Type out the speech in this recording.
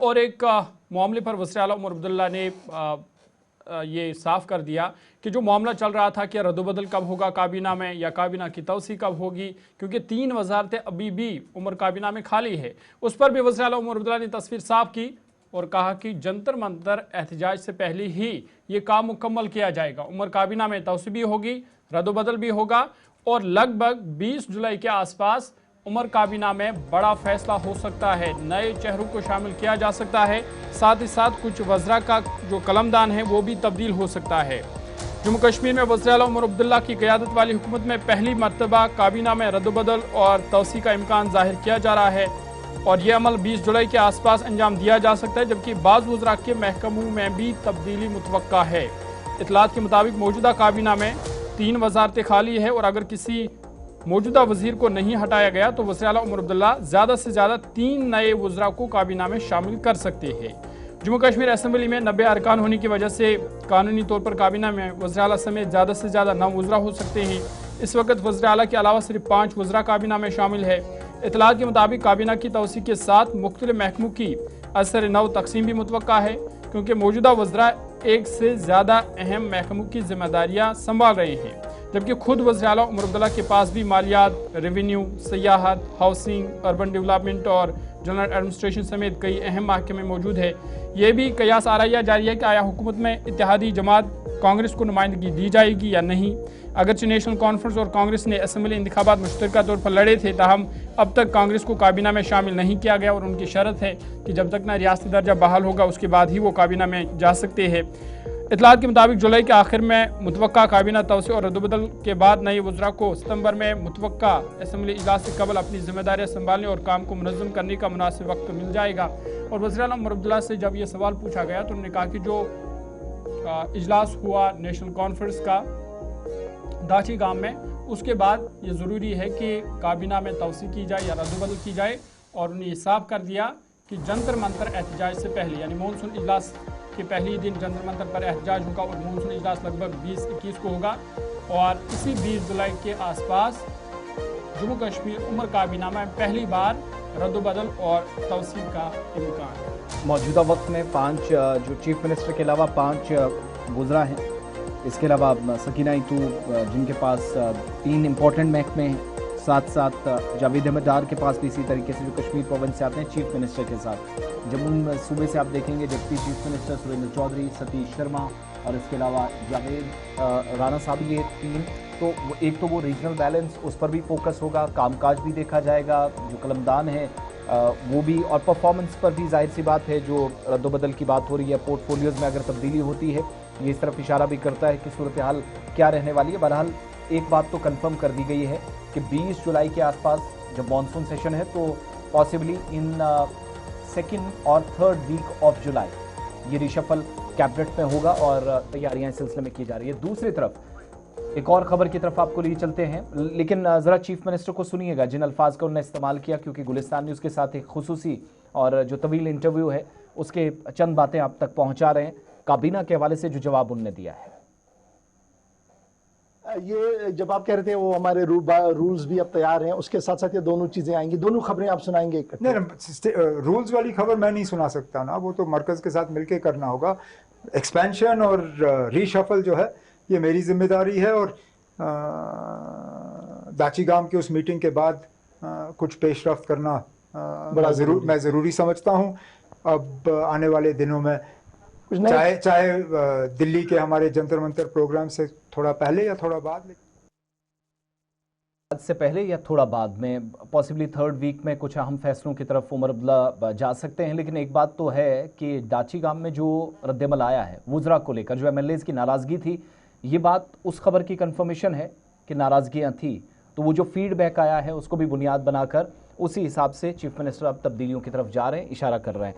और एक मामले पर वज़ीर आला उमर अब्दुल्ला ने ये साफ कर दिया कि जो मामला चल रहा था कि रद्दबदल कब होगा काबीना में या काबीना की तौसी कब होगी, क्योंकि 3 वजारतें अभी भी उमर काबीना में खाली है, उस पर भी वज़ीर आला उमर अब्दुल्ला ने तस्वीर साफ की और कहा कि जंतर मंतर एहतजाज से पहले ही ये काम मुकम्मल किया जाएगा। उमर काबीना में तौसी भी होगी, रद्दबदल भी होगा और लगभग 20 जुलाई के आसपास उमर काबीना में बड़ा फैसला हो सकता है, नए चेहरों को शामिल किया जा सकता है, साथ ही साथ कुछ वज़रा का जो कलमदान है वो भी तब्दील हो सकता है। जम्मू कश्मीर में वज़ीर आला उमर अब्दुल्ला की क़यादत वाली हुकूमत में पहली मरतबा काबीना में रद्दबदल और तौसी का इम्कान ज़ाहिर किया जा रहा है और यह अमल 20 जुलाई के आसपास अंजाम दिया जा सकता है, जबकि बाज़ वज़रा के महकमों में भी तब्दीली मुतवक्का है। इतलात के मुताबिक मौजूदा काबीना में 3 वजारतें खाली है और अगर किसी मौजूदा वजीर को नहीं हटाया गया तो वज़ीर आला उमर अब्दुल्ला ज़्यादा से ज़्यादा 3 नए वज़रा को काबीना में शामिल कर सकते हैं। जम्मू कश्मीर असम्बली में 90 अरकान होने की वजह से कानूनी तौर पर काबीना में वज़ीर आला समेत ज़्यादा से ज़्यादा 9 वज़रा हो सकते हैं। इस वक्त वज़ीर आला के अलावा सिर्फ 5 वज़रा काबीना में शामिल है। इतलात के मुताबिक काबीना की तौसी के साथ मुख्तलिफ महकमों की असर नौ तकसीम भी मुतवक्का है, क्योंकि मौजूदा वज़रा एक से ज़्यादा अहम महकमों की जिम्मेदारियाँ संभाल रहे हैं, जबकि खुद वज़ीर आला उमर अब्दुल्ला के पास भी मालियात, रेवेन्यू, सियाहत, हाउसिंग, अर्बन डेवलपमेंट और जनरल एडमिनिस्ट्रेशन समेत कई अहम महकमे मौजूद है। ये भी कयास आराइया जारी है कि आया हुकूमत में इत्तेहादी जमात कांग्रेस को नुमाइंदगी दी जाएगी या नहीं। अगरचे नेशनल कॉन्फ्रेंस और कांग्रेस ने असम्बली इंतखाबात मुश्तरका तौर पर लड़े थे, ताहम अब तक कांग्रेस को काबीना में शामिल नहीं किया गया और उनकी शर्त है कि जब तक ना रियासती दर्जा बहाल होगा उसके बाद ही वो काबीना में जा सकते हैं। इतलात के मुताबिक जुलाई के आखिर में मुतवक्का काबीना तौसी और रद्दबदल के बाद नए वज़रा को सितंबर में मुतवक्का असम्बली इजलास से कबल अपनी जिम्मेदारियां संभालने और काम को मुनज़्ज़म करने का मुनासिब वक्त मिल जाएगा। और वज़ीर आला उमर अब्दुल्ला से जब ये सवाल पूछा गया तो उन्होंने कहा कि जो इजलास हुआ नेशनल कॉन्फ्रेंस का दाची गांव में, उसके बाद ये ज़रूरी है कि काबीना में तौसी की जाए या रद्दबदल की जाए। और उन्हें ये साफ कर दिया कि जंतर मंतर एहतजाज से पहले यानी मानसून इजलास के पहले दिन जंतर मंतर पर एहतजाज होगा और मानसून इजलास लगभग 20-21 को होगा और इसी 20 जुलाई के आसपास जम्मू कश्मीर उमर काबीना में पहली बार रद्दबदल और तौसील का इम्कान। मौजूदा वक्त में 5 जो चीफ मिनिस्टर के अलावा 5 वज़रा हैं, इसके अलावा सकीना इतू जिनके पास 3 इम्पोर्टेंट महकमे हैं, साथ साथ जावेद अहमद डार के पास भी इसी तरीके से जो कश्मीर प्रोविंस से आते हैं चीफ मिनिस्टर के साथ। जम्मू सूबे से आप देखेंगे deputy chief minister Surendra Chaudhary, Satish Sharma और इसके अलावा जावेद राणा साहब, ये 3। तो एक तो वो रीजनल बैलेंस, उस पर भी फोकस होगा, कामकाज भी देखा जाएगा, जो कलमदान है वो भी, और परफॉर्मेंस पर भी जाहिर सी बात है जो रद्दबदल की बात हो रही है, पोर्टफोलियोज़ में अगर तब्दीली होती है ये इस तरफ इशारा भी करता है कि सूरत हाल क्या रहने वाली है। बहरहाल एक बात तो कंफर्म कर दी गई है कि 20 जुलाई के आसपास जब मॉनसून सेशन है तो पॉसिबली इन 2nd और 3rd वीक ऑफ जुलाई ये रिशफल कैबिनेट में होगा और तैयारियां इस सिलसिले में की जा रही है। दूसरी तरफ एक और खबर की तरफ आपको लिए चलते हैं, लेकिन ज़रा चीफ मिनिस्टर को सुनिएगा जिन अल्फाज का उन्होंने इस्तेमाल किया, क्योंकि गुलिस्तान न्यूज़ के साथ एक खुसूसी और जो तवील इंटरव्यू है उसके चंद बातें आप तक पहुंचा रहे हैं काबीना के हवाले से जो जवाब उन्होंने दिया है। ये जब आप कह रहे थे वो हमारे रूल्स भी अब तैयार हैं, उसके साथ साथ ये दोनों चीजें आएंगी, दोनों खबरें आप सुनाएंगे? नहीं, रूल्स वाली खबर मैं नहीं सुना सकता ना, वो तो मरकज के साथ मिलके करना होगा। एक्सपेंशन और रीशफल जो है ये मेरी जिम्मेदारी है और दाचीगाम की उस मीटिंग के बाद कुछ पेशरफ्त करना मैं ज़रूरी समझता हूँ। अब आने वाले दिनों में चाहे दिल्ली के हमारे जंतर मंतर प्रोग्राम से थोड़ा पहले या थोड़ा बाद से पहले या थोड़ा बाद में पॉसिबली 3rd वीक में कुछ अहम फैसलों की तरफ उमर अब्दुल्ला जा सकते हैं। लेकिन एक बात तो है कि दाचीगाम में जो रद्दमल आया है वज़रा को लेकर, जो MLAs की नाराज़गी थी, ये बात उस खबर की कंफर्मेशन है कि नाराज़गियाँ थी, तो वो जो फीडबैक आया है उसको भी बुनियाद बनाकर उसी हिसाब से चीफ मिनिस्टर अब तब्दीलियों की तरफ जा रहे हैं, इशारा कर रहे हैं।